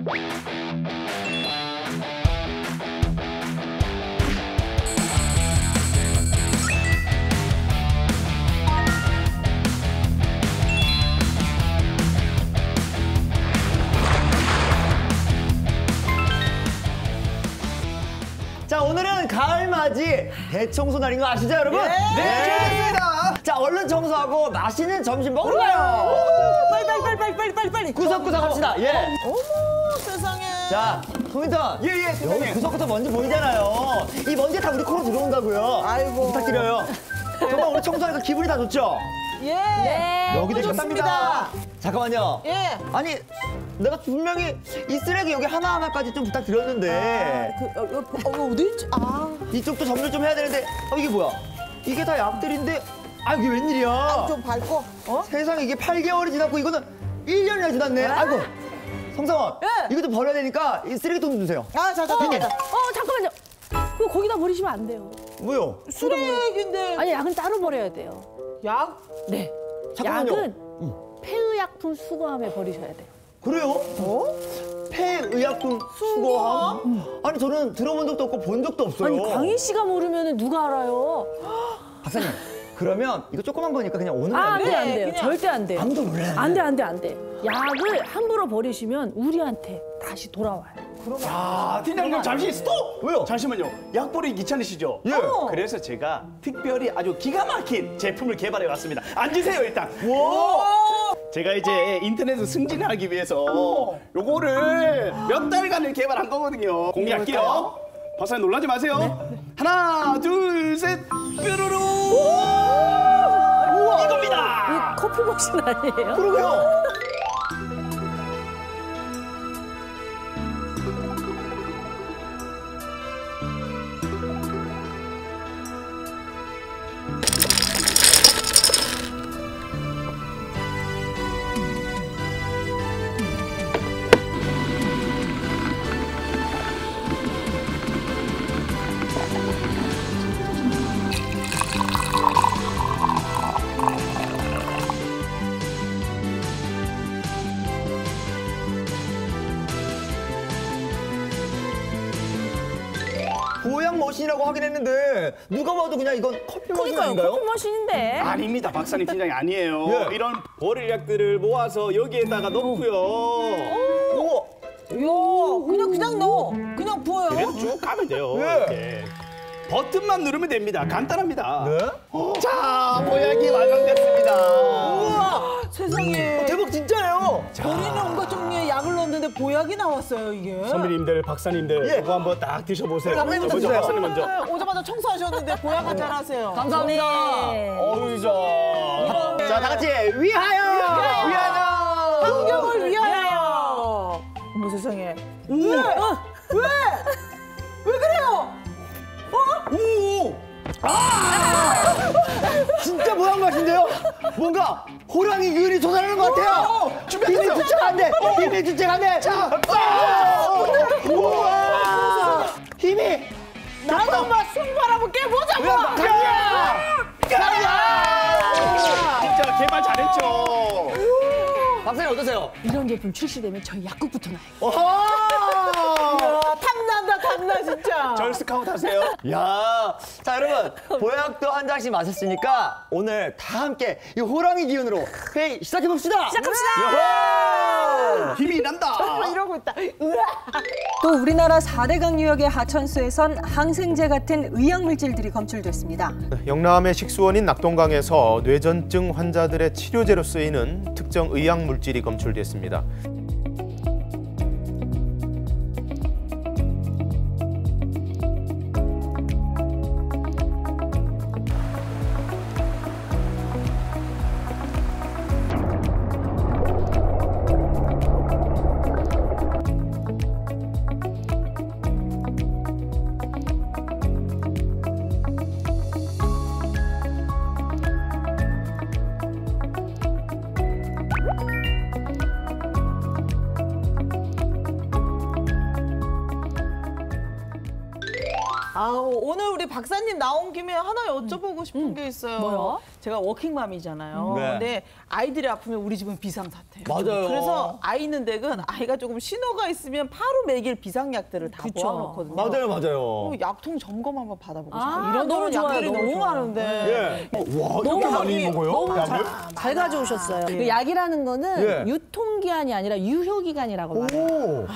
자, 오늘은 가을맞이 대청소 날인 거 아시죠, 여러분? 좋습니다. 자, 얼른 청소하고 맛있는 점심 먹으러 가요. 빨리. 구석구석 합시다. 예. 어머, 세상에. 자, 소민턴. 예, 여기 선생님. 구석구석 먼지 보이잖아요. 이 먼지 다 우리 코로 들어온다고요. 아이고. 부탁드려요. 정말 오늘 청소하니까 기분이 다 좋죠? 예. 네. 여기도 좋습니다. 잠깐만요. 예. 아니, 내가 분명히 이 쓰레기 여기 하나하나까지 좀 부탁드렸는데 어디 있지? 이쪽도 정리 좀 해야 되는데 이게 뭐야? 이게 다 약들인데 이게 웬일이야? 좀 밟고. 세상에 이게 8개월이 지났고 이거는 1년이나 지났네. 아이고, 성성원. 예. 이것도 버려야 되니까 이 쓰레기통 좀 주세요. 잠깐만요. 잠깐만요. 그거 거기다 버리시면 안 돼요. 뭐요? 쓰레기인데. 아니, 약은 따로 버려야 돼요. 약? 네. 잠깐만요. 약은 폐의약품 수거함에 버리셔야 돼요. 그래요? 폐의약품 수거함? 아니, 저는 들어본 적도 없고 본 적도 없어요. 아니, 광희 씨가 모르면 누가 알아요? 박사님, 그러면 이거 조그만 거니까 그냥 오늘 안 돼요, 안 네, 돼요. 그냥. 절대 안 돼요. 아무도 몰라요. 안 돼. 약을 함부로 버리시면 우리한테 다시 돌아와요. 아, 팀장님 잠시 스톱! 왜요? 잠시만요. 약 버리기 귀찮으시죠? 예. 그래서 제가 특별히 아주 기가 막힌 제품을 개발해 왔습니다. 앉으세요, 일단. 제가 이제 인터넷을 승진하기 위해서 요거를 몇 달간을 개발한 거거든요. 공개할게요. 박사님 놀라지 마세요. 하나, 둘, 셋, 뾰로로! 이겁니다! 이 커피 머신 아니에요? 그러게요. 보양 머신이라고 하긴 했는데 누가 봐도 그냥 이건 커피 머신 그러니까요, 아닌가요? 커피 머신인데. 아닙니다, 박사님 팀장이 아니에요. 예. 이런 버릴 약들을 모아서 여기에다가 넣고요. 우와. 그냥 넣어. 그냥 부어요. 그래서 쭉 가면 돼요. 예. 이렇게. 버튼만 누르면 됩니다. 간단합니다. 네? 자, 보약이 완성됐습니다. 우와, 세상에. 대박 진짜예요. 버리는 온갖 종류의 약을 넣었는데 보약이 나왔어요, 이게. 선배님들, 박사님,들 예. 이거 한번 딱 드셔보세요. 선배님부터 먼저, 드세요. 박사님 먼저. 오자마자 청소하셨는데 보약은 잘하세요. 감사합니다. 네. 진짜. 자, 다 같이 위하여. 위하여. 환경을 위하여. 어머 세상에. 왜 그래요? 오. 진짜 보양 맛인데요? 뭔가 호랑이 균이 도달하는 것 같아요. 힘이 주체가 안 돼. 힘이 주체가 안 돼. 자, 우와. 힘이. 나도 한번 손바람을 깨보자고. 진짜 개발 잘했죠. 박사님 어떠세요? 이런 제품 출시되면 저희 약국부터 나요. 탐나 진짜. 절 스카우트 하세요. 야, 자 여러분 보약도 한 잔씩 마셨으니까 오늘 다 함께 이 호랑이 기운으로 회의 시작해 봅시다. 힘이 난다. 이러고 있다. 또 우리나라 4대 강유역의 하천수에선 항생제 같은 의약물질들이 검출됐습니다. 영남의 식수원인 낙동강에서 뇌전증 환자들의 치료제로 쓰이는 특정 의약물질이 검출됐습니다. 오늘 우리 박사님 나온 김에 하나 여쭤보고 싶은 게 있어요. 뭐요? 제가 워킹맘이잖아요. 네. 근데 아이들이 아프면 우리 집은 비상사태. 맞아요. 그래서 아이 있는 댁은 아이가 조금 신호가 있으면 바로 먹일 비상약들을 다 그쵸. 모아놓거든요. 맞아요. 약통 점검 한번 받아보고 싶어요. 아, 이런 너무 좋아요, 약들이 너무 너무 좋아요. 많은데. 예. 와, 이렇게 많이 먹어요? 너무 약을? 잘 가져오셨어요. 그 약이라는 거는 예. 유통기한이 아니라 유효기간이라고 말해요. 오.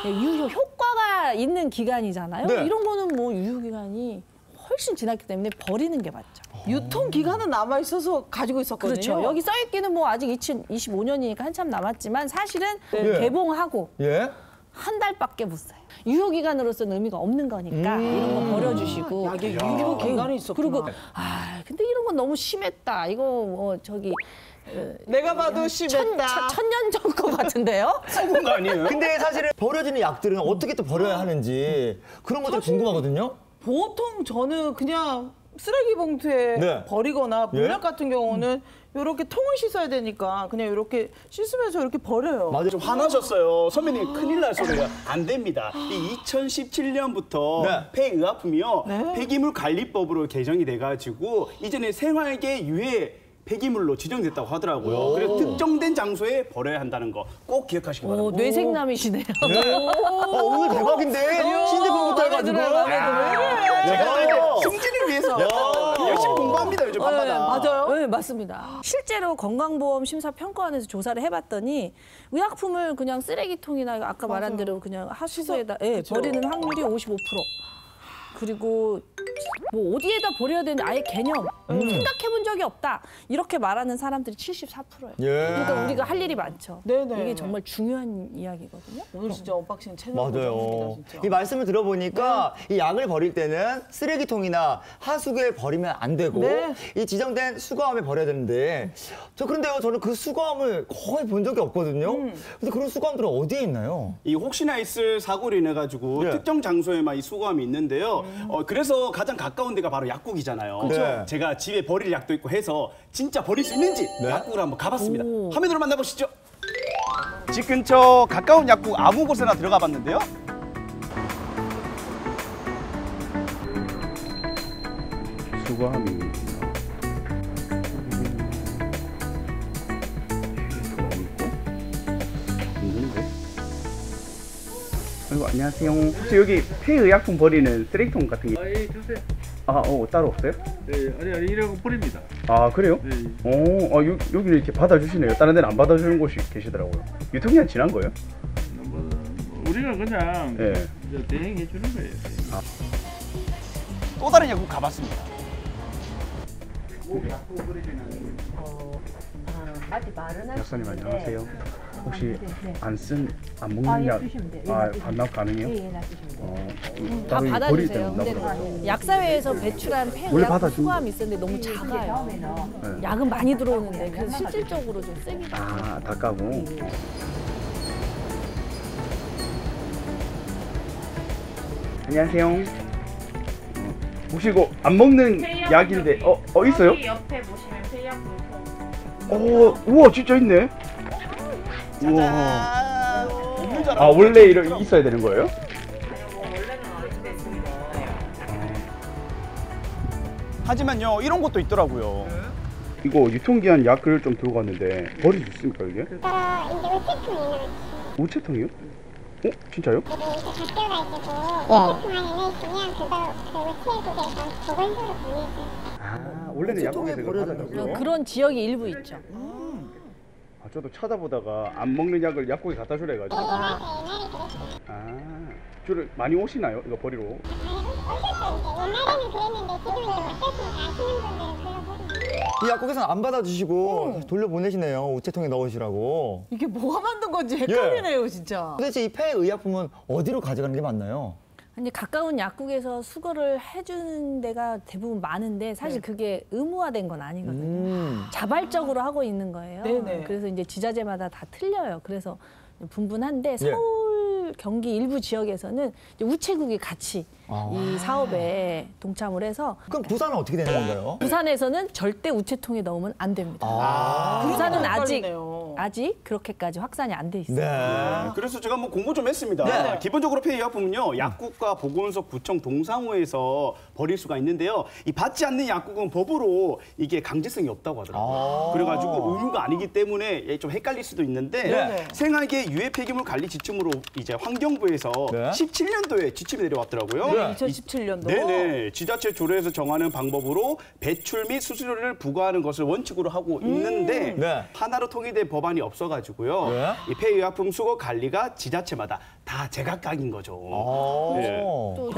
유효 효과가 있는 기간이잖아요. 네. 이런 거는 뭐 유효기간이 훨씬 지났기 때문에 버리는 게 맞죠. 유통 기간은 남아 있어서 가지고 있었거든요. 그렇죠. 여기 써있기는 뭐 아직 2025년이니까 한참 남았지만 사실은 네. 개봉하고 예? 한 달밖에 못 써요. 유효기간으로서는 의미가 없는 거니까 이런 거 버려주시고. 약에 유효 기간이 있었구나. 그리고 근데 이런 건 너무 심했다. 이거 뭐 저기 내가 봐도 심했다. 천년 전 거 같은데요? 그런 거 아니에요? 근데 사실은 버려지는 약들은 어떻게 또 버려야 하는지 그런 것들 궁금하거든요. 보통 저는 그냥 쓰레기 봉투에 네. 버리거나 물약 예? 같은 경우는 이렇게 통을 씻어야 되니까 그냥 이렇게 씻으면서 이렇게 버려요. 맞아요. 좀 화나셨어요. 선배님 큰일 날 소리가 안 됩니다. 이 2017년부터 네. 폐의약품이요. 네. 폐기물 관리법으로 개정이 돼가지고 이전에 생활계 유해 폐기물로 지정됐다고 하더라고요. 그래서 특정된 장소에 버려야 한다는 거 꼭 기억하시기 바랍니다. 뇌생남이시네요. 오늘 대박인데? 신제품부터 해가지고. 제가 이제 승진을 위해서 열심히 공부합니다 요즘 밤마다. 맞아요. 네, 맞습니다. 실제로 건강보험 심사평가원에서 조사를 해봤더니 의약품을 그냥 쓰레기통이나 아까 말한 대로 그냥 하수구에다 버리는 확률이 55%. 그리고 뭐 어디에다 버려야 되는지 아예 개념 생각해본 적이 없다. 이렇게 말하는 사람들이 74%예요. 예. 그러니까 우리가 할 일이 많죠. 네네. 이게 정말 중요한 이야기거든요. 오늘 진짜 언박싱 채널 맞아요. 고정입니다, 진짜. 이 말씀을 들어보니까 이 약을 버릴 때는 쓰레기통이나 하수구에 버리면 안 되고 네. 이 지정된 수거함에 버려야 되는데 그런데요 저는 그 수거함을 거의 본 적이 없거든요. 근데 그런 수거함들은 어디에 있나요? 이 혹시나 있을 사고로 인해 가지고 예. 특정 장소에만 이 수거함이 있는데요. 그래서 가장 가까운 데가 바로 약국이잖아요. 그렇죠. 제가 집에 버릴 약도 있고 해서 진짜 버릴 수 있는지 네. 약국을 한번 가봤습니다. 화면으로 만나보시죠. 집 근처 가까운 약국 아무 곳에나 들어가 봤는데요. 수거함이 아이고, 안녕하세요. 혹시 여기 폐의약품 버리는 쓰레기통 같은 게? 예, 주세요. 따로 없어요? 아니, 이라고 뿌립니다. 아, 그래요? 네. 여기는 이렇게 받아주시네요. 다른 데는 안 받아주는 곳이 계시더라고요. 유통기한 지난 거예요? 뭐, 우리가 그냥 네. 예. 이제 대행해 주는 거예요. 또 다른 약국 가봤습니다. 약사님 안녕하세요. 혹시 안 먹는 약, 반납 가능해요? 다 따로 받아주세요. 버릴 때는 없나 근데 보더라고요. 약사회에서 배출한 원래 폐의약 받아준- 수거함이 있었는데 너무 작아요. 약은 많이 들어오는데 그래서 실질적으로 좀 쓰기가 다 까고. 안녕하세요. 혹시 이거 안 먹는 약인데, 있어요? 옆에 보시면 폐약품 우와, 진짜 있네. 우와. 원래 이렇게 있어야 되는 거예요? 원래는 아닌데 지금 있어요. 하지만요, 이런 것도 있더라고요. 이거 유통기한 약을 좀 들고 갔는데 버릴 수 있습니까, 이게? 이제 우체통이에요. 우체통이요? 진짜요? 이제 작대가 있고 우체통 안에 넣으시면 그 우체국에서 보건소로 보내줘요. 원래는 우체통에 버려야 되나요? 그런 지역이 일부 있죠. 저도 찾아보다가 안 먹는 약을 약국에 갖다 주래 가지고. 옛날에 그랬어요. 주로 많이 오시나요? 이거 버리러? 오셨어요. 옛날에는 그랬는데 지금은 이제 우체통 가시는 분들은 불러버리고. 이 약국에서는 안 받아주시고 돌려보내시네요. 우체통에 넣으시라고. 이게 뭐가 만든 건지 헷갈리네요, 진짜. 도대체 이 폐의약품은 어디로 가져가는 게 맞나요? 근데 가까운 약국에서 수거를 해주는 데가 대부분 많은데 사실 그게 의무화된 건 아니거든요. 자발적으로 하고 있는 거예요. 네네. 그래서 이제 지자체마다 다 틀려요. 그래서 분분한데 서울, 경기 일부 지역에서는 이제 우체국이 같이 이 사업에 동참을 해서 그럼 부산은 어떻게 되는 건가요? 부산에서는 절대 우체통에 넣으면 안 됩니다. 아. 부산은 아직 헷갈리네요. 아직 그렇게까지 확산이 안 돼 있어요. 네. 그래서 제가 뭐 공부 좀 했습니다. 네. 기본적으로 폐의약품은요, 약국과 보건소, 구청, 동사무에서 버릴 수가 있는데요. 이 받지 않는 약국은 법으로 이게 강제성이 없다고 하더라고요. 그래가지고 의무가 아니기 때문에 좀 헷갈릴 수도 있는데 네. 생활계 유해 폐기물 관리 지침으로 이제 환경부에서 네. 17년도에 지침이 내려왔더라고요. 네. 2017년도. 네네. 지자체 조례에서 정하는 방법으로 배출 및 수수료를 부과하는 것을 원칙으로 하고 있는데 네. 하나로 통일된 법안이 없어가지고요. 네. 이 폐의약품 수거 관리가 지자체마다 다 제각각인 거죠. 네.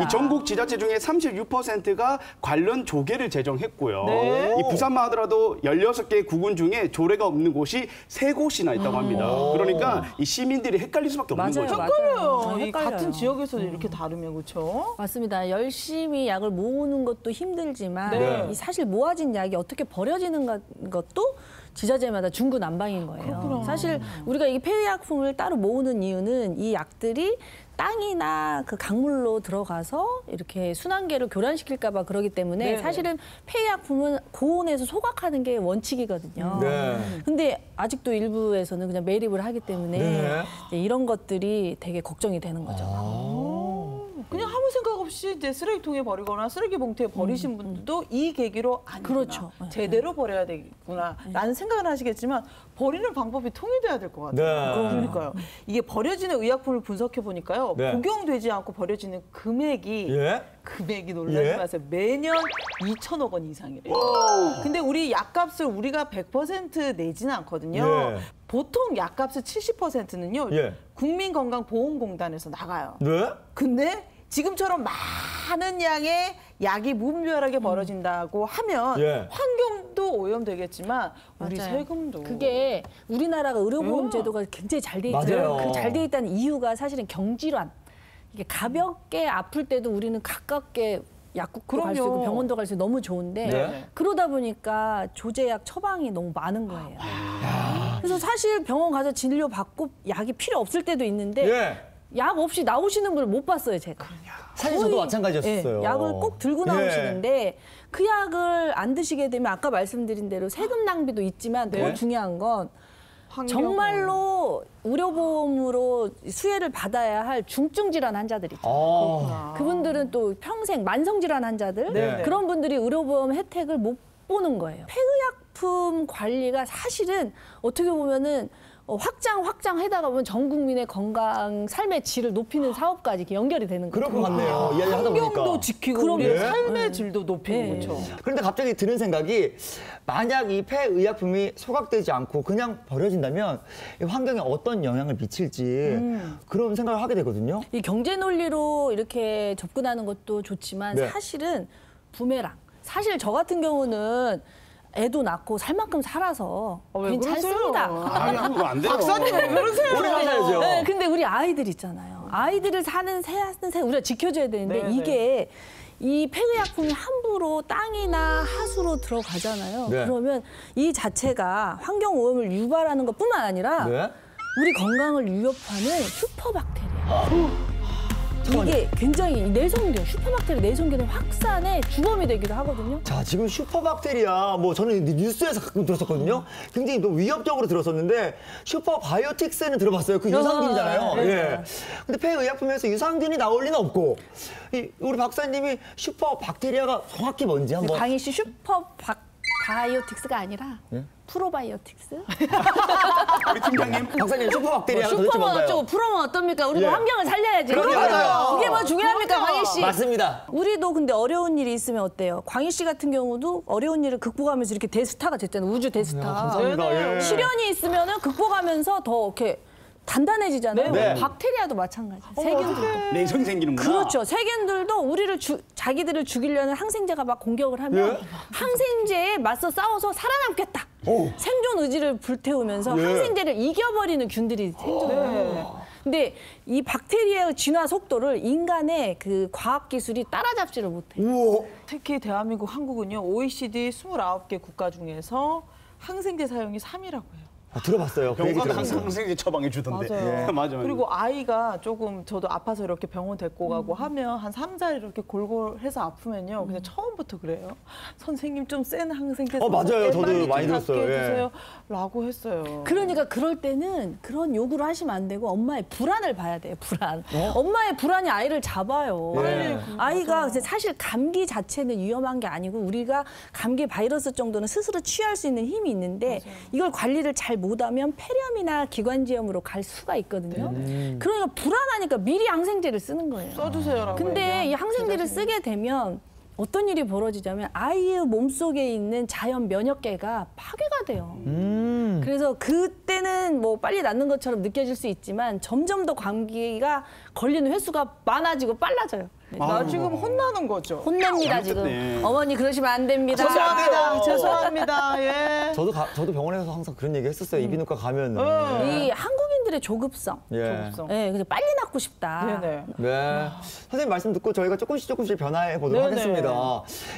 이 전국 지자체 중에 36%가 관련 조례를 제정했고요. 네. 이 부산만 하더라도 16개 구군 중에 조례가 없는 곳이 3곳이나 있다고 합니다. 그러니까 이 시민들이 헷갈릴 수밖에 없는 맞아요, 거죠. 헷갈려요. 이 헷갈려요. 같은 지역에서 이렇게 다르면 그렇죠? 맞습니다. 열심히 약을 모으는 것도 힘들지만 네. 이 사실 모아진 약이 어떻게 버려지는 것도 지자체마다 중구난방인 거예요. 사실 우리가 이 폐의약품을 따로 모으는 이유는 이 약들이 땅이나 그 강물로 들어가서 이렇게 순환계를 교란시킬까 봐 그러기 때문에 네네. 사실은 폐의약품은 고온에서 소각하는 게 원칙이거든요. 네. 근데 아직도 일부에서는 그냥 매립을 하기 때문에 네. 이제 이런 것들이 되게 걱정이 되는 거죠. 그냥 아무 생각 없이 이제 쓰레기통에 버리거나 쓰레기 봉투에 버리신 분들도 이 계기로 아니구나. 그렇죠. 제대로 버려야 되겠구나. 라는 생각을 하시겠지만 버리는 방법이 통일돼야 될 것 같아요. 네. 그러니까요. 이게 버려지는 의약품을 분석해 보니까요. 네. 복용되지 않고 버려지는 금액이 예? 금액이 놀라지 예? 마세요. 매년 2천억 원 이상이래요. 근데 우리 약값을 우리가 100% 내지는 않거든요. 예. 보통 약값의 70%는요. 예. 국민건강보험공단에서 나가요. 네? 근데 지금처럼 많은 양의 약이 무분별하게 벌어진다고 하면 예. 환경도 오염되겠지만 우리 맞아요. 세금도 그게 우리나라가 의료보험 제도가 굉장히 잘 돼 있잖아요. 맞아요. 그 잘 돼 있다는 이유가 사실은 경질환. 이게 가볍게 아플 때도 우리는 가깝게 약국도 갈 수 있고 그럼요. 병원도 갈 수 있고 너무 좋은데 네. 그러다 보니까 조제약 처방이 너무 많은 거예요. 그래서 사실 병원 가서 진료 받고 약이 필요 없을 때도 있는데 예. 약 없이 나오시는 분을 못 봤어요, 제가. 사실 저도 거의, 마찬가지였어요. 예, 약을 꼭 들고 예. 나오시는데 그 약을 안 드시게 되면 아까 말씀드린 대로 세금 낭비도 있지만 더 네. 중요한 건 환경은. 정말로 의료보험으로 수혜를 받아야 할 중증 질환 환자들 있잖아요. 아. 그분들은 또 평생 만성 질환 환자들 네. 그런 분들이 의료보험 혜택을 못 보는 거예요. 폐의약품 관리가 사실은 어떻게 보면은 확장해다가 보면 전 국민의 건강, 삶의 질을 높이는 사업까지 이렇게 연결이 되는 거예요. 그럴 것 같네요. 이야기 하다 보니까. 환경도 지키고 그럼요. 우리의 예. 삶의 질도 높이는 예. 거죠. 그런데 갑자기 드는 생각이 만약 이 폐의약품이 소각되지 않고 그냥 버려진다면 이 환경에 어떤 영향을 미칠지 그런 생각을 하게 되거든요. 이 경제 논리로 이렇게 접근하는 것도 좋지만 네. 사실은 부메랑. 사실 저 같은 경우는 애도 낳고 살 만큼 살아서 왜 괜찮습니다. 그러세요? 아니, 그거 안 돼요. 박사님 왜 그러세요? 오래 사셔야죠. 네, 근데 우리 아이들 있잖아요. 아이들을 사는 새 우리가 지켜줘야 되는데 네, 이게 이 폐의약품이 함부로 땅이나 하수로 들어가잖아요. 네. 그러면 이 자체가 환경 오염을 유발하는 것뿐만 아니라 네? 우리 건강을 위협하는 슈퍼박테리아. 이게 굉장히 내성균, 슈퍼박테리아 내성균의 확산의 주범이 되기도 하거든요. 자, 지금 슈퍼박테리아, 뭐 저는 뉴스에서 가끔 들었었거든요. 굉장히 또 위협적으로 들었었는데 슈퍼바이오틱스는 들어봤어요. 그 유산균이잖아요. 네. 예. 근데 폐의약품에서 유산균이 나올 리는 없고 우리 박사님이 슈퍼박테리아가 정확히 뭔지 한번. 강희 씨 슈퍼바이오틱스가 아니라 프로바이오틱스? 우리 팀장님. 박사님 슈퍼박테리아가 도대체 슈퍼만 뭔가요? 어쩌고 프로만 어떻습니까? 우리도 예. 환경을 살려야지. 그럼요. 그게 뭐 중요합니까, 광희 씨? 맞습니다. 우리도 근데 어려운 일이 있으면 어때요? 광희 씨 같은 경우도 어려운 일을 극복하면서 이렇게 대스타가 됐잖아요. 우주 대스타. 감사합니다. 예. 시련이 있으면은 극복하면서 더 이렇게 단단해지잖아요. 네. 박테리아도 마찬가지. 세균들도. 내성이 생기는구나. 그렇죠. 세균들도 우리를 자기들을 죽이려는 항생제가 막 공격을 하면 예? 항생제에 맞서 싸워서 살아남겠다. 오. 생존 의지를 불태우면서 예. 항생제를 이겨버리는 균들이 생존해요. 네. 근데 이 박테리아의 진화 속도를 인간의 그 과학 기술이 따라잡지를 못해요. 우와. 특히 대한민국, 한국은요 OECD 29개 국가 중에서 항생제 사용이 3위라고 해요. 들어봤어요. 그 얘기 병원 들어봤어요. 항상 항생제 처방해 주던데. 맞아요. 맞아. 그리고 아이가 조금 저도 아파서 이렇게 병원 데리고 가고 하면 한 3달 이렇게 골골해서 아프면요. 그냥 처음부터 그래요. 선생님 좀 센 항생제 맞아요. 저도 빨리 많이 좀 낫게 들었어요. 예. 해주세요. 라고 했어요. 그러니까 그럴 때는 그런 요구를 하시면 안 되고 엄마의 불안을 봐야 돼요. 불안. 엄마의 불안이 아이를 잡아요. 예. 아이가 사실 감기 자체는 위험한 게 아니고 우리가 감기 바이러스 정도는 스스로 치유할 수 있는 힘이 있는데 이걸 관리를 잘 못하면 폐렴이나 기관지염으로 갈 수가 있거든요. 그러니까 불안하니까 미리 항생제를 쓰는 거예요. 써주세요라고. 근데 이 항생제를 쓰게 되면 어떤 일이 벌어지냐면 아이의 몸속에 있는 자연 면역계가 파괴가 돼요. 그래서 그때는 뭐 빨리 낫는 것처럼 느껴질 수 있지만 점점 더 감기가 걸리는 횟수가 많아지고 빨라져요. 나 지금 혼나는 거죠. 혼냅니다 지금. 어머니 그러시면 안 됩니다. 죄송합니다. 죄송합니다. 예. 저도 병원에서 항상 그런 얘기 했었어요. 이비인후과 가면은. 이 한국인들의 조급성. 예. 네, 그래서 빨리 낫고 싶다. 네네. 네. 선생님 말씀 듣고 저희가 조금씩 변화해 보도록 네네. 하겠습니다.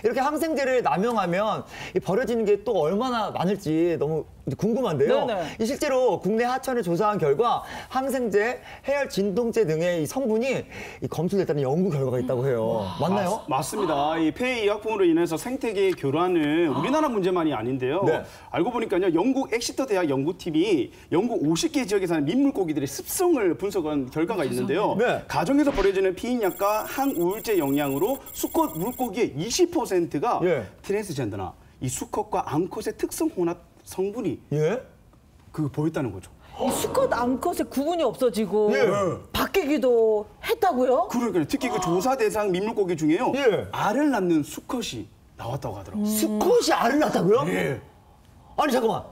이렇게 항생제를 남용하면 이 버려지는 게 또 얼마나 많을지 너무 궁금한데요. 네네. 이 실제로 국내 하천을 조사한 결과 항생제, 해열 진동제 등의 이 성분이 이 검출됐다는 연구 결과가 있다고 해요. 맞나요? 맞습니다. 이 폐 의약품으로 인해서 생태계의 교란은 우리나라 문제만이 아닌데요. 네. 알고 보니까요, 영국 엑시터 대학 연구팀이 영국 50개 지역에 사는 민물고기들의 습성을 분석한 결과가 있는데요. 네. 가정에서 버려지는 피임약과 항우울제 영향으로 수컷 물고기의 20%가 예. 트랜스젠더나 이 수컷과 암컷의 특성 혼합 성분이 예? 보였다는 거죠. 이 수컷 암컷의 구분이 없어지고 예. 바뀌기도 했다고요? 그러니까요. 특히 그 조사 대상 민물고기 중에요. 예. 알을 낳는 수컷이 나왔다고 하더라고요. 수컷이 알을 낳았다고요? 예. 아니 잠깐만.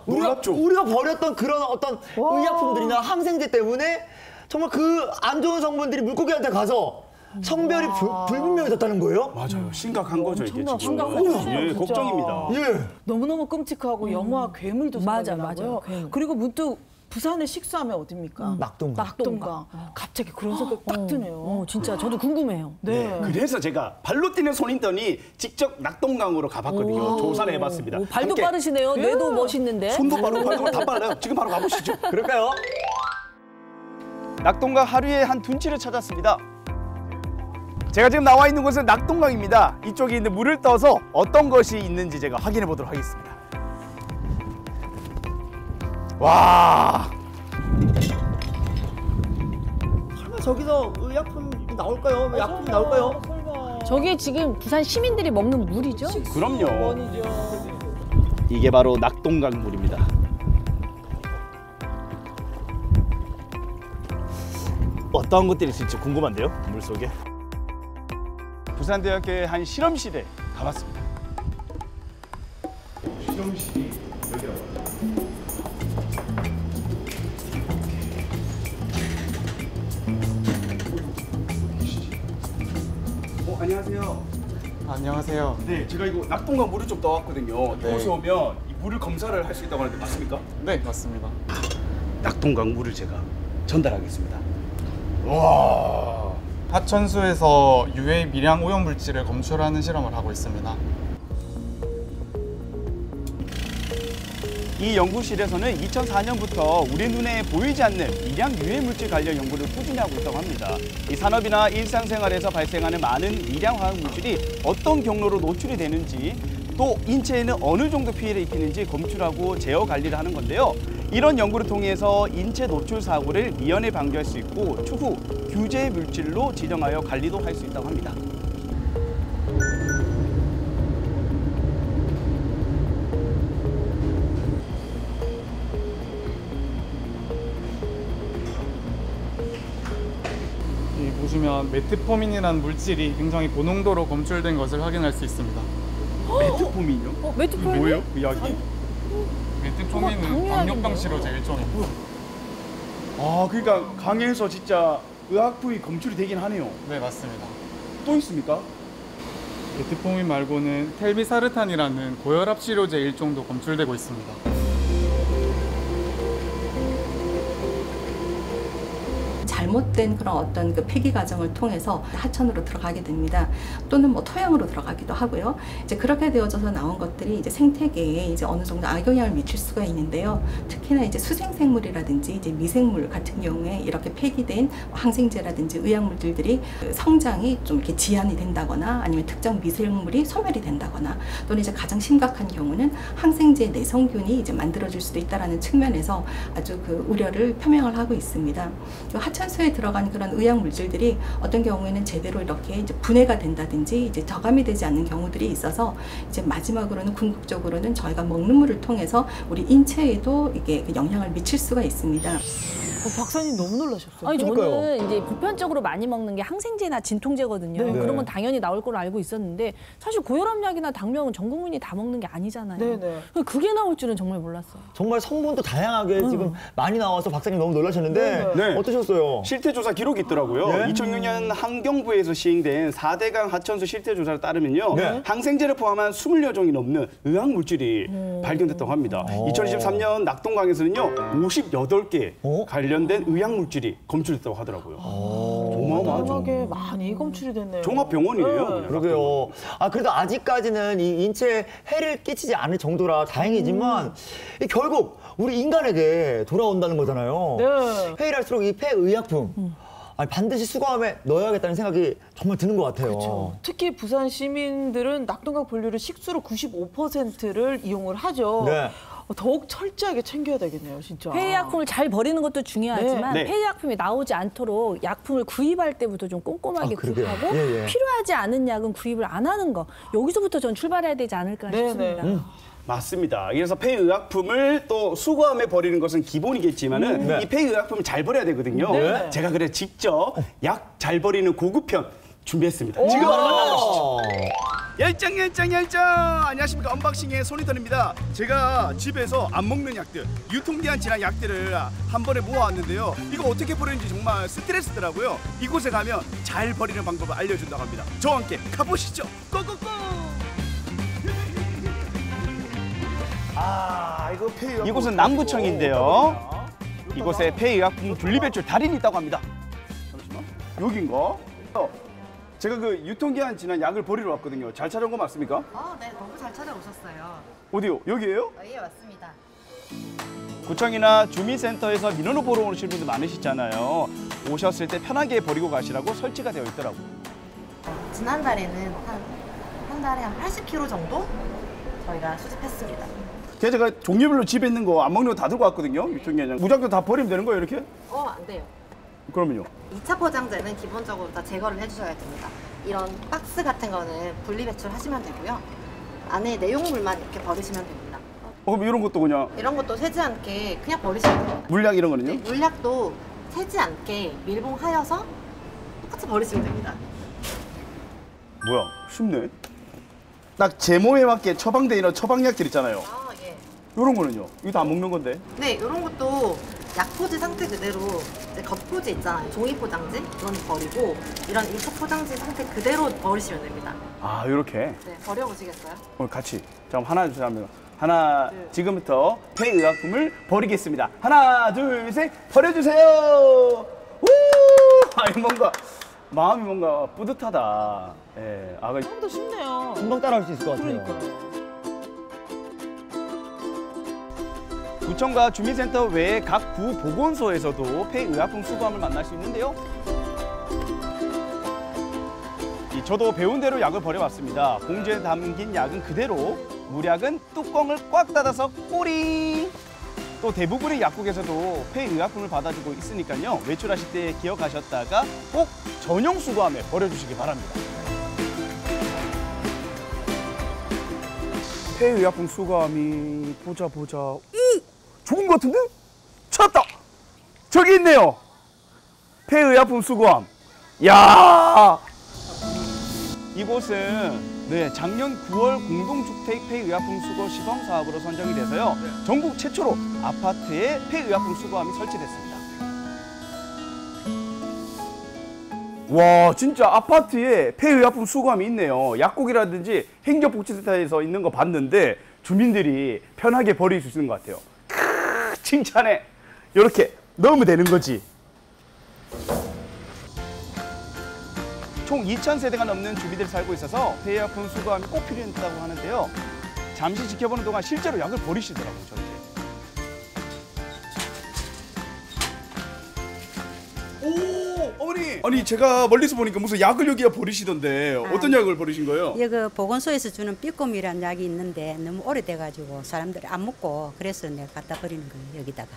놀랍죠? 우리가 버렸던 그런 어떤 의약품들이나 항생제 때문에 정말 그 안 좋은 성분들이 물고기한테 가서 성별이 불분명해졌다는 거예요? 맞아요. 심각한 거죠, 이게 지금. 심각하죠. 예, 진짜. 걱정입니다. 예. 너무너무 끔찍하고 영화 괴물도 맞아, 생각나고요. 맞아. 괴물. 그리고 문득 부산에 식수하면 어딥니까? 낙동강. 낙동강. 갑자기 그런 생각이 딱 드네요. 진짜 저도 궁금해요. 네. 그래서 제가 발로 뛰는 손인더니 직접 낙동강으로 가봤거든요. 조사를 해봤습니다. 발도 함께 빠르시네요. 뇌도 멋있는데. 손도 빠르고 발도 다 빨라요. 지금 바로 가보시죠. 그럴까요? 낙동강 하류의 한 둔치를 찾았습니다. 제가 지금 나와 있는 곳은 낙동강입니다. 이쪽에 있는 물을 떠서 어떤 것이 있는지 제가 확인해 보도록 하겠습니다. 와, 설마 저기서 의약품이 나올까요? 약품이 나올까요? 저게 지금 부산 시민들이 먹는 물이죠? 그럼요. 이게 바로 낙동강 물입니다. 어떤 것들이 있을지 궁금한데요, 물속에. 부산대학교의 한 실험실에 가봤습니다. 실험실이 여기라고 안녕하세요. 안녕하세요. 네, 제가 이거 낙동강 물을 좀 떠왔거든요. 떠서 오면 이 물을 검사를 할 수 있다고 하는데 맞습니까? 네, 맞습니다. 낙동강 물을 제가 전달하겠습니다. 와. 하천수에서 유해 미량 오염 물질을 검출하는 실험을 하고 있습니다. 이 연구실에서는 2004년부터 우리 눈에 보이지 않는 미량 유해 물질 관련 연구를 꾸준히 하고 있다고 합니다. 이 산업이나 일상생활에서 발생하는 많은 미량 화학 물질이 어떤 경로로 노출이 되는지, 또 인체에는 어느 정도 피해를 입히는지 검출하고 제어 관리를 하는 건데요. 이런 연구를 통해서 인체 노출 사고를 미연에 방지할 수 있고 추후 규제 물질로 지정하여 관리도 할 수 있다고 합니다. 여기 보시면 메트포민이라는 물질이 굉장히 고농도로 검출된 것을 확인할 수 있습니다. 메트포민이요? 메트포민? 뭐예요? 그 약이? 메트포민은 당뇨병 치료제 일종입니다. 아, 그러니까 강에서 진짜 의약품이 검출이 되긴 하네요. 네, 맞습니다. 또 있습니까? 메트포민 말고는 텔비사르탄이라는 고혈압 치료제 일종도 검출되고 있습니다. 잘못된 그런 어떤 그 폐기 과정을 통해서 하천으로 들어가게 됩니다. 또는 뭐 토양으로 들어가기도 하고요. 이제 그렇게 되어져서 나온 것들이 이제 생태계에 이제 어느 정도 악영향을 미칠 수가 있는데요. 특히나 이제 수생생물이라든지 이제 미생물 같은 경우에 이렇게 폐기된 항생제라든지 의약물질들이 성장이 좀 이렇게 지연이 된다거나 아니면 특정 미생물이 소멸이 된다거나 또는 이제 가장 심각한 경우는 항생제 내성균이 이제 만들어질 수도 있다라는 측면에서 아주 그 우려를 표명을 하고 있습니다. 하천수에 들어간 그런 의약물질들이 어떤 경우에는 제대로 이렇게 이제 분해가 된다든지 이제 저감이 되지 않는 경우들이 있어서 이제 마지막으로는 궁극적으로는 저희가 먹는 물을 통해서 우리 인체에도 이게 영향을 미칠 수가 있습니다. 박사님 너무 놀라셨어요. 아니 저는 이제 보편적으로 많이 먹는 게 항생제나 진통제거든요. 네. 그런 건 당연히 나올 걸로 알고 있었는데 사실 고혈압약이나 당뇨는 전 국민이 다 먹는 게 아니잖아요. 네네. 그게 나올 줄은 정말 몰랐어요. 정말 성분도 다양하게 지금 많이 나와서 박사님 너무 놀라셨는데 네. 어떠셨어요? 실태조사 기록이 있더라고요. 네? 2006년 환경부에서 시행된 4대강 하천수 실태조사를 따르면요. 네. 항생제를 포함한 20여 종이 넘는 의약물질이 발견됐다고 합니다. 2023년 낙동강에서는요. 58개 관련된 의약물질이 검출됐다고 하더라고요. 어마어마하죠. 다양하게 많이 검출이 됐네요. 종합병원이에요. 그러게요. 그래도 아직까지는 이 인체에 해를 끼치지 않을 정도라 다행이지만 결국 우리 인간에게 돌아온다는 거잖아요. 네. 회의할수록 이 폐의약품 반드시 수거함에 넣어야겠다는 생각이 정말 드는 것 같아요. 그렇죠. 특히 부산 시민들은 낙동강 본류를 식수로 95%를 이용을 하죠. 네. 더욱 철저하게 챙겨야 되겠네요, 진짜. 폐의약품을 잘 버리는 것도 중요하지만 네. 폐의약품이 나오지 않도록 약품을 구입할 때부터 좀 꼼꼼하게 그러게요. 구입하고 예, 예. 필요하지 않은 약은 구입을 안 하는 거. 여기서부터 전 출발해야 되지 않을까 싶습니다. 맞습니다. 그래서 폐의약품을 또 수거함에 버리는 것은 기본이겠지만은 네. 이 폐의약품을 잘 버려야 되거든요. 네. 제가 그래 직접 약 잘 버리는 고급편 준비했습니다. 지금 바로 만나보시죠. 열정 안녕하십니까, 언박싱의 손이턴입니다. 제가 집에서 안 먹는 약들, 유통기한 지난 약들을 한 번에 모아왔는데요. 이거 어떻게 버리는지 정말 스트레스더라고요. 이곳에 가면 잘 버리는 방법을 알려준다고 합니다. 저와 함께 가보시죠. 고고고. 이곳은 남구청인데요. 이곳에 폐의약품 분리배출 달인이 있다고 합니다. 잠시만, 여긴가? 제가 그 유통기한 지난 약을 버리러 왔거든요. 잘 찾아온 거 맞습니까? 네, 너무 잘 찾아오셨어요. 어디요? 여기에요? 예, 맞습니다. 구청이나 주민센터에서 민원을 보러 오실 분들 많으시잖아요. 오셨을 때 편하게 버리고 가시라고 설치가 되어 있더라고요. 지난달에는 한 달에 한 80kg 정도 저희가 수집했습니다. 제가 종류별로 집에 있는 거 안 먹는 거 다 들고 왔거든요. 유통기한 무작정 다 버리면 되는 거예요, 이렇게? 안 돼요. 그러면요? 2차 포장재는 기본적으로 다 제거를 해주셔야 됩니다. 이런 박스 같은 거는 분리배출 하시면 되고요. 안에 내용물만 이렇게 버리시면 됩니다. 그럼 이런 것도 그냥 이런 것도 새지 않게 그냥 버리시면 됩니다. 물약 이런 거는요? 네, 물약도 새지 않게 밀봉하여서 똑같이 버리시면 됩니다. 뭐야, 쉽네. 딱 제모에 맞게 처방돼 있는 처방약들 있잖아요. 예. 이런 거는요? 이거 다 안 먹는 건데? 네, 이런 것도 약포지 상태 그대로 이제 겉포지 있잖아요. 종이 포장지 그런 거 버리고 이런 2차 포장지 상태 그대로 버리시면 됩니다. 이렇게? 네, 버려보시겠어요? 같이. 잠깐 하나, 둘, 셋 하면. 하나, 지금부터 폐의약품을 버리겠습니다. 하나, 둘, 셋, 버려주세요! 우! 뭔가, 마음이 뭔가 뿌듯하다. 예. 좀 더 쉽네요. 금방 따라할 수 있을 것 같아요. 그러니까요. 구청과 주민센터 외에 각 구 보건소에서도 폐의약품 수거함을 만날 수 있는데요. 저도 배운 대로 약을 버려왔습니다. 봉지에 담긴 약은 그대로, 물약은 뚜껑을 꽉 닫아서 꼬리! 또 대부분의 약국에서도 폐의약품을 받아주고 있으니까요. 외출하실 때 기억하셨다가 꼭 전용 수거함에 버려주시기 바랍니다. 폐의약품 수거함이 보자. 좋은 것 같은데? 찾았다! 저기 있네요! 폐의약품 수거함. 야! 이곳은 작년 9월 공동주택 폐의약품 수거 시범 사업으로 선정이 돼서요. 전국 최초로 아파트에 폐의약품 수거함이 설치됐습니다. 와, 진짜 아파트에 폐의약품 수거함이 있네요. 약국이라든지 행정복지센터에서 있는 거 봤는데 주민들이 편하게 버릴 수 있는 것 같아요. 칭찬해. 이렇게 넣으면 되는 거지. 총 2,000세대가 넘는 주민들이 살고 있어서 폐의약품 수거함이 꼭 필요했다고 하는데요. 잠시 지켜보는 동안 실제로 약을 버리시더라고요, 저렇게. 오, 어머니! 아니, 제가 멀리서 보니까 무슨 약을 여기다 버리시던데 어떤 약을 버리신 거예요? 여기 보건소에서 주는 삐꼼이라는 약이 있는데 너무 오래돼가지고 사람들이 안 먹고 그래서 내가 갖다 버리는 거예요, 여기다가.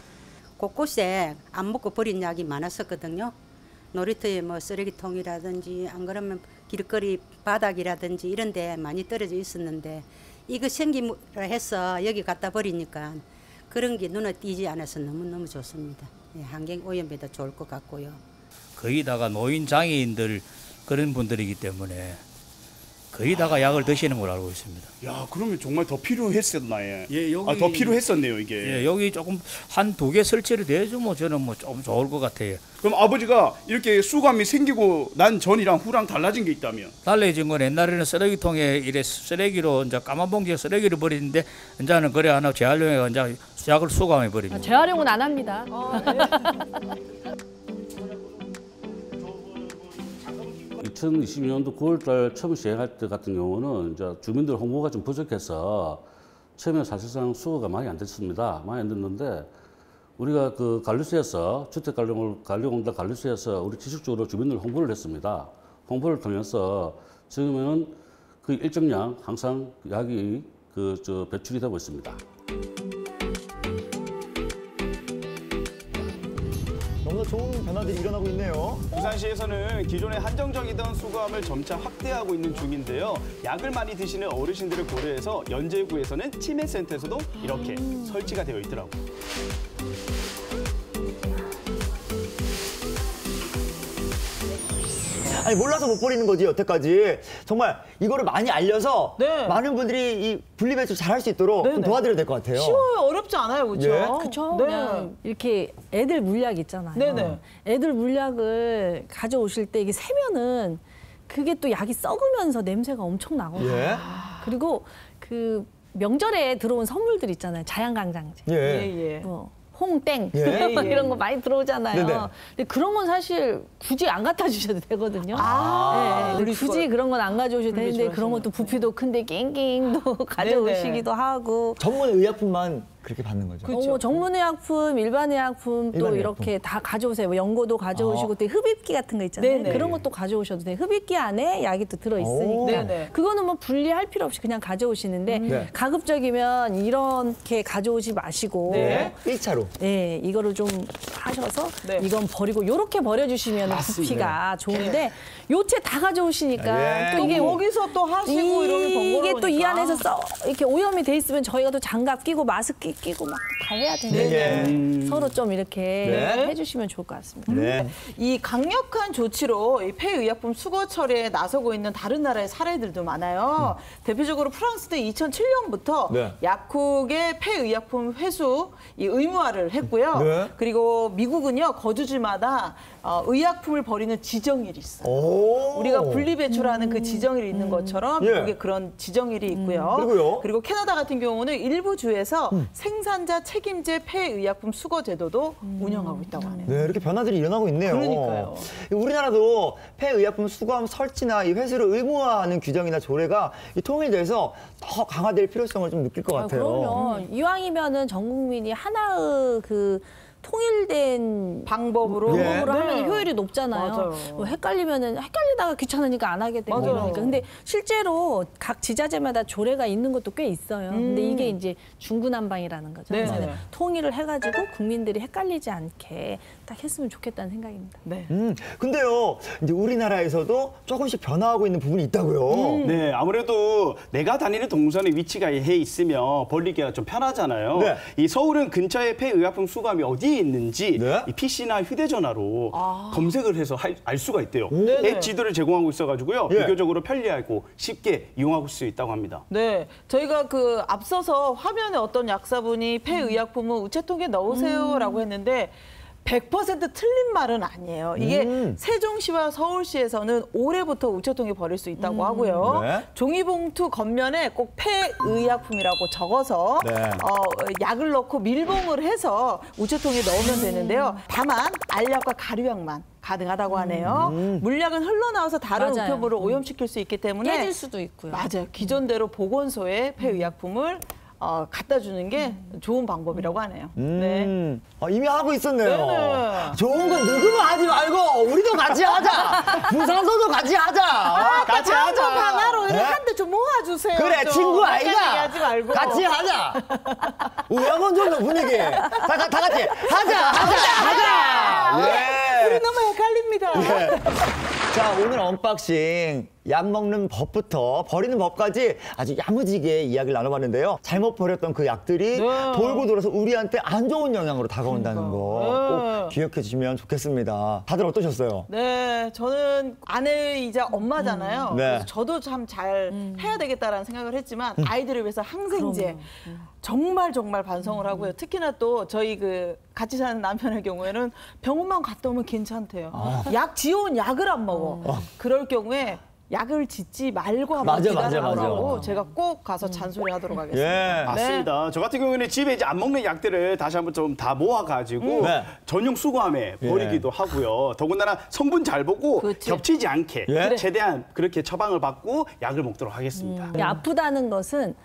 곳곳에 안 먹고 버린 약이 많았었거든요. 놀이터에 뭐 쓰레기통이라든지 안 그러면 길거리 바닥이라든지 이런 데 많이 떨어져 있었는데 이거 생기라 해서 여기 갖다 버리니까 그런 게 눈에 띄지 않아서 너무너무 좋습니다. 환경 오염에도 좋을 것 같고요. 거의다가 노인 장애인들 그런 분들이기 때문에 거의다가 약을 드시는 걸 알고 있습니다. 야, 그러면 정말 더 필요했었나요? 예, 여기 더 필요했었네요, 이게. 예, 여기 조금 한 2개 설치를 돼주면 저는 뭐 좀 좋을 것 같아요. 그럼 아버지가 이렇게 수감이 생기고 난 전이랑 후랑 달라진 게 있다면? 달라진 건 옛날에는 쓰레기통에 이래 쓰레기로 이제 까만 봉지에 쓰레기를 버리는데 이제는 그래 안 하고 재활용해 이제 약을 수감해 버립니다. 재활용은 안 합니다. 2020년도 9월달 처음 시행할 때 같은 경우는 이제 주민들 홍보가 좀 부족해서 처음에 사실상 수거가 많이 안 됐습니다. 많이 안 됐는데 우리가 그 관리소에서 주택관리공단 관리소에서 우리 지속적으로 주민들 홍보를 했습니다. 홍보를 통해서 지금은 그 일정량 항상 약이 배출이 되고 있습니다. 너무나 좋은 변화들이 일어나고 있네요. 부산시에서는 기존에 한정적이던 수거함을 점차 확대하고 있는 중인데요. 약을 많이 드시는 어르신들을 고려해서 연제구에서는 치매센터에서도 이렇게 설치가 되어 있더라고요. 아니 몰라서 못 버리는 거지 여태까지. 정말 이거를 많이 알려서 많은 분들이 이 분리배출 잘할 수 있도록 좀 도와드려야 될 것 같아요. 쉬워요. 어렵지 않아요. 그렇죠? 예. 그렇죠. 네. 그냥 이렇게 애들 물약 있잖아요. 네네. 애들 물약을 가져오실 때 이게 세면은 그게 또 약이 썩으면서 냄새가 엄청 나거든요. 예. 그리고 그 명절에 들어온 선물들 있잖아요. 자양강장제. 예. 뭐 홍땡 예. 이런 거 많이 들어오잖아요. 네네. 근데 그런 건 사실 굳이 안 갖다 주셔도 되거든요. 굳이 그런 건 안 가져오셔도 되는데 그런 것도 부피도 큰데 낑낑도 가져오시기도 하고. 전문 의약품만 그렇게 받는 거죠. 그렇죠. 전문의약품, 일반의약품 또 일반 이렇게 의약품. 다 가져오세요. 연고도 가져오시고 또 흡입기 같은 거 있잖아요. 네네. 그런 것도 가져오셔도 돼요. 흡입기 안에 약이 또 들어있으니까. 네네. 그거는 뭐 분리할 필요 없이 그냥 가져오시는데 네. 가급적이면 이렇게 가져오지 마시고 네. 1차로. 네, 이거를 좀 하셔서 이건 버리고 요렇게 버려주시면 부피가 좋은데 요채 다 가져오시니까 또 이게 거기서 또 하시고 이러면 번거로우니까. 이게 또 이 안에서 이렇게 오염이 돼 있으면 저희가 또 장갑 끼고 마스크 끼고 막 다 해야 되는데 서로 좀 이렇게 해주시면 좋을 것 같습니다. 이 강력한 조치로 이 폐의약품 수거 처리에 나서고 있는 다른 나라의 사례들도 많아요. 대표적으로 프랑스는 2007년부터 약국의 폐의약품 회수 이 의무화를 했고요. 그리고 미국은요 거주지마다 의약품을 버리는 지정일이 있어요. 우리가 분리배출하는 그 지정일이 있는 것처럼 미국에 그런 지정일이 있고요. 그리고 캐나다 같은 경우는 일부 주에서 생산자 책임제 폐의약품 수거 제도도 운영하고 있다고 하네요. 네, 이렇게 변화들이 일어나고 있네요. 그러니까요. 우리나라도 폐의약품 수거함 설치나 이 회수를 의무화하는 규정이나 조례가 통일돼서 더 강화될 필요성을 좀 느낄 것 같아요. 그럼요. 이왕이면은 전 국민이 하나의 그 통일된 방법으로 하면 효율이 높잖아요. 맞아요. 뭐 헷갈리다가 귀찮으니까 안 하게 되고 그러니까. 근데 실제로 각 지자체마다 조례가 있는 것도 꽤 있어요. 근데 이게 이제 중구난방이라는 거죠. 그래서 통일을 해가지고 국민들이 헷갈리지 않게 딱 했으면 좋겠다는 생각입니다. 근데요, 이제 우리나라에서도 조금씩 변화하고 있는 부분이 있다고요. 네, 아무래도 내가 다니는 동선에 위치가 해 있으면 버리기가 좀 편하잖아요. 이 서울은 근처에 폐의약품 수거함이 어디에 있는지 이 PC나 휴대전화로 검색을 해서 알 수가 있대요. 앱 지도를 제공하고 있어가지고요. 비교적으로 편리하고 쉽게 이용할 수 있다고 합니다. 네, 저희가 그 앞서서 화면에 어떤 약사분이 폐의약품은 우체통에 넣으세요라고 했는데 100% 틀린 말은 아니에요. 이게 세종시와 서울시에서는 올해부터 우체통에 버릴 수 있다고 하고요. 종이봉투 겉면에 꼭 폐의약품이라고 적어서 약을 넣고 밀봉을 해서 우체통에 넣으면 되는데요. 다만 알약과 가루약만 가능하다고 하네요. 물약은 흘러나와서 다른 맞아요. 우편물을 오염시킬 수 있기 때문에 깨질 수도 있고요. 맞아요. 기존대로 보건소에 폐의약품을 갖다 주는 게 좋은 방법이라고 하네요. 네. 이미 하고 있었네요. 네네. 좋은 건 누구만 하지 말고 우리도 같이 하자. 부산서도 같이 하자. 같이 하자. 하나로 네? 한 대 좀 모아주세요. 그래, 좀. 친구 아이가. 얘기하지 말고. 같이 하자. 우야건 정도 분위기. 다 같이 하자. 예. 우리 너무 헷갈립니다. 예. 자, 오늘 언박싱 약 먹는 법부터 버리는 법까지 아주 야무지게 이야기를 나눠봤는데요. 잘못 버렸던 그 약들이 돌고 돌아서 우리한테 안 좋은 영향으로 다가온다는 거 꼭 기억해 주시면 좋겠습니다. 다들 어떠셨어요? 네, 저는 아내이자 엄마잖아요. 네. 그래서 저도 참 잘 해야 되겠다라는 생각을 했지만 아이들을 위해서 항생제 정말 반성을 하고요. 특히나 또 저희 그 같이 사는 남편의 경우에는 병원만 갔다 오면 괜찮대요. 약 지어온 약을 안 먹어. 그럴 경우에 약을 짓지 말고 한번 기다려보라고 제가 꼭 가서 잔소리하도록 하겠습니다. 예. 맞습니다. 저 같은 경우는 집에 이제 안 먹는 약들을 다시 한번 좀 다 모아가지고 전용 수거함에 버리기도 하고요. 더군다나 성분 잘 보고 겹치지 않게 최대한 그렇게 처방을 받고 약을 먹도록 하겠습니다. 아프다는 것은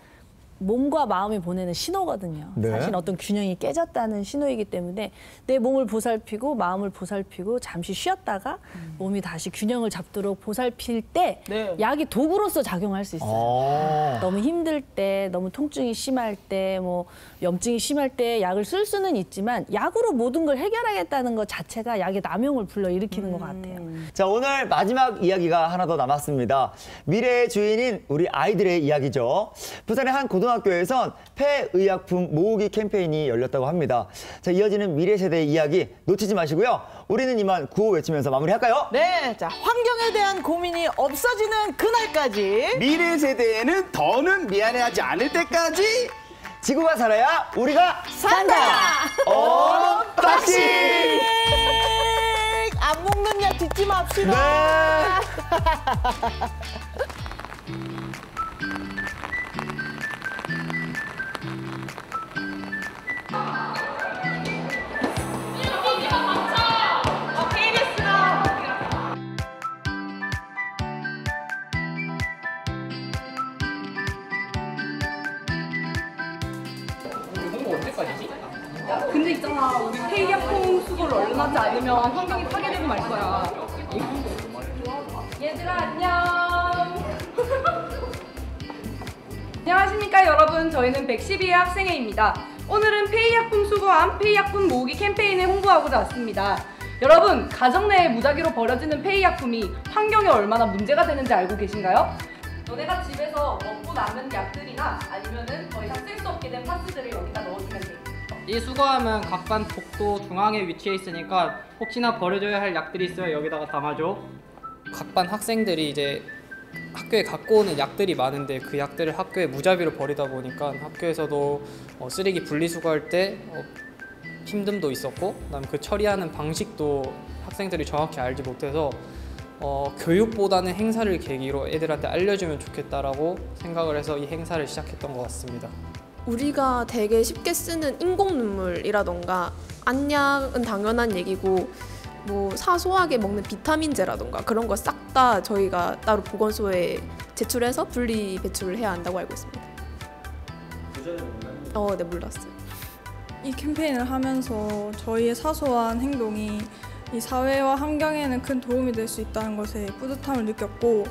몸과 마음이 보내는 신호거든요. 네. 사실 어떤 균형이 깨졌다는 신호이기 때문에 내 몸을 보살피고 마음을 보살피고 잠시 쉬었다가 몸이 다시 균형을 잡도록 보살필 때 약이 도구로서 작용할 수 있어요. 너무 힘들 때, 너무 통증이 심할 때, 뭐 염증이 심할 때 약을 쓸 수는 있지만 약으로 모든 걸 해결하겠다는 것 자체가 약의 남용을 불러일으키는 것 같아요. 자, 오늘 마지막 이야기가 하나 더 남았습니다. 미래의 주인인 우리 아이들의 이야기죠. 부산의 한 고등학교에선 폐의약품 모으기 캠페인이 열렸다고 합니다. 자, 이어지는 미래 세대의 이야기 놓치지 마시고요. 우리는 이만 구호 외치면서 마무리할까요? 네, 자, 환경에 대한 고민이 없어지는 그날까지 미래 세대에는 더는 미안해하지 않을 때까지 지구가 살아야 우리가 산다. 언박싱! 안 먹는 약 듣지 맙시다. 근데 있잖아, 우리 폐의약품 수거를 얼른 하지 않으면 환경이 파괴되고 말 거야. 얘들아 안녕. 안녕하십니까 여러분, 저희는 112회 학생회입니다. 오늘은 폐의약품 수거함 폐의약품 모으기 캠페인을 홍보하고자 왔습니다. 여러분, 가정 내에 무작위로 버려지는 폐의약품이 환경에 얼마나 문제가 되는지 알고 계신가요? 너네가 집에서 먹고 남은 약들이나 아니면은 더 이상 쓸 수 없게 된 파스들을 여기다 넣어주면 돼. 이 수거함은 각반 복도 중앙에 위치해 있으니까 혹시나 버려져야 할 약들이 있어야 여기다가 담아줘. 각반 학생들이 이제 학교에 갖고 오는 약들이 많은데 그 약들을 학교에 무자비로 버리다 보니까 학교에서도 쓰레기 분리수거할 때 힘듦도 있었고, 그다음에 그 처리하는 방식도 학생들이 정확히 알지 못해서 교육보다는 행사를 계기로 애들한테 알려주면 좋겠다라고 생각을 해서 이 행사를 시작했던 것 같습니다. 우리가 되게 쉽게 쓰는 인공 눈물이라던가 안약은 당연한 얘기고 뭐 사소하게 먹는 비타민제라던가 그런 거 싹 다 저희가 따로 보건소에 제출해서 분리 배출을 해야 한다고 알고 있습니다. 네, 몰랐어요. 이 캠페인을 하면서 저희의 사소한 행동이 이 사회와 환경에는 큰 도움이 될 수 있다는 것에 뿌듯함을 느꼈고,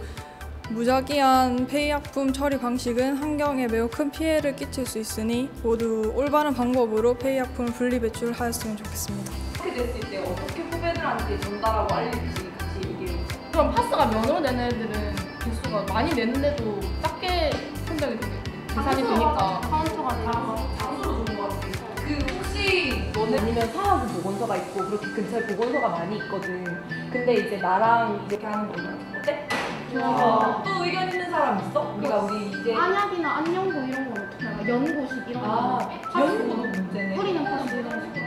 무작위한 폐의약품 처리 방식은 환경에 매우 큰 피해를 끼칠 수 있으니 모두 올바른 방법으로 폐의약품을 분리 배출하였으면 좋겠습니다. 이렇게 됐을 때 어떻게 후배들한테 전달하고 알릴지 같이 얘기해요. 그럼 파스가 면허 내는 애들은 개수가 많이 내는데도 작게 선정이 계산이 되니까 카운터가 장수로 좋은 것 같아요. 혹시 너네 아니면 사하구 보건소가 있고 그렇게 근처에 보건소가 많이 있거든. 근데 이제 나랑 이렇게 하는 거면 어때? 또 의견 있는 사람 있어? 우리 이제 안약이나 안녕고 이런 건 어떻게 하나? 연고식 이런 거. 연고도 문제네. 뿌리는 파스 이런 거.